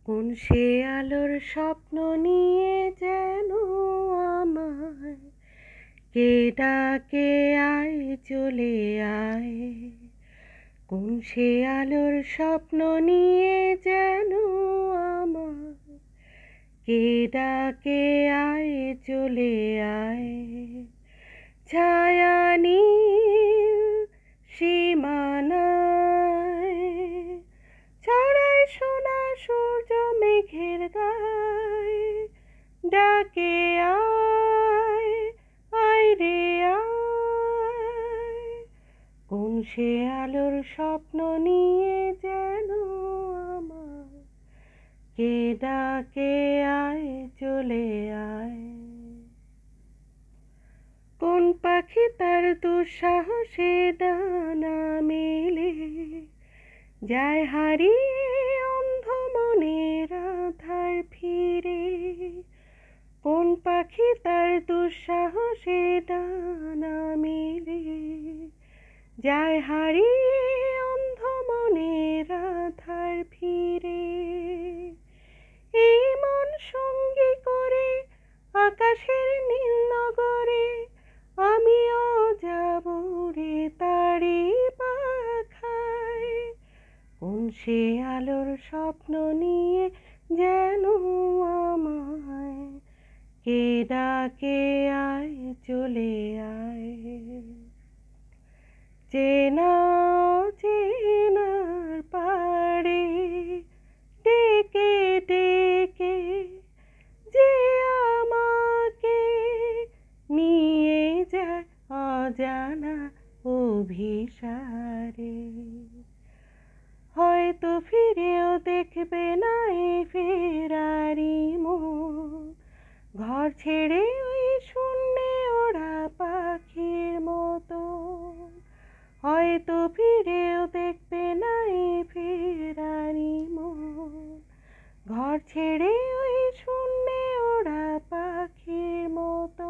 কোন সে আলোর স্বপ্ন নিয়ে যেন আমায় কে ডাকে, আয় চলে আয়। কোন সে আলোর স্বপ্ন নিয়ে যেন আমায় কে ডাকে, আয় চলে আয়। ছায়া নীল সীমানায় ছড়ায় সোনা সূর্য মেঘের গায়ে, ডাকে আয়, আয় রে আয়। কোন সে আলোর স্বপ্ন নিয়ে যেন আমার কে ডাকে, আয় চলে আয়। কোন পাখি তার দুঃসাহসে ডানা মেলে যায় হারিয়ে অন্ধ মনের আধার ফিরে। কোন পাখি তার দুঃসাহসে ডানা মেলে যায় হারিয়ে অন্ধ মনের আধার ফিরে। এই মন সঙ্গী করে আকাশের নীল নগরে আমিও যাব রে তারি পাখায়। কোন সে আলোর স্বপ্ন নিয়ে যেন আমায় কে ডাকে, আয় চলে আয়। চেনা চেনার পাড়ে ডেকে ডেকে যে আমাকে নিয়ে যায় অজানা অভিসারে। হয়তো ফিরেও দেখবে না এই ফেরারি মন, ঘর ছেড়ে ওই শূন্যে ওড়া পাখির মতো। হয়তো ফিরেও দেখবে না এই ফেরারি মন, ঘর ছেড়ে ওই শূন্যে ওড়া পাখির মতো।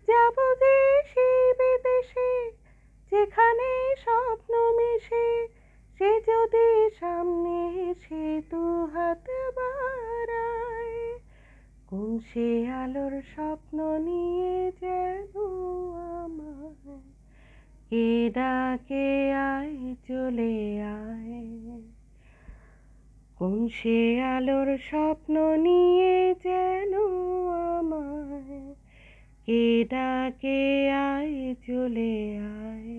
যাব দেশে বিদেশে যেখানে স্বপ্ন মিশে, সে যদি সামনে এসে দু হাত বাড়ায়। কোন সে আলোর স্বপ্ন নিয়ে যেন আমায় কে ডাকে, আয় চলে আয়। কোন সে আলোর স্বপ্ন নিয়ে যেন আমায় কে ডাকে, আয় চলে আয়।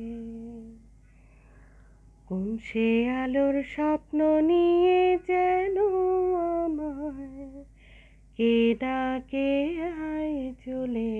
কোন সে আলোর স্বপ্ন নিয়ে যেন আমায় কে ডাকে, আয় চলে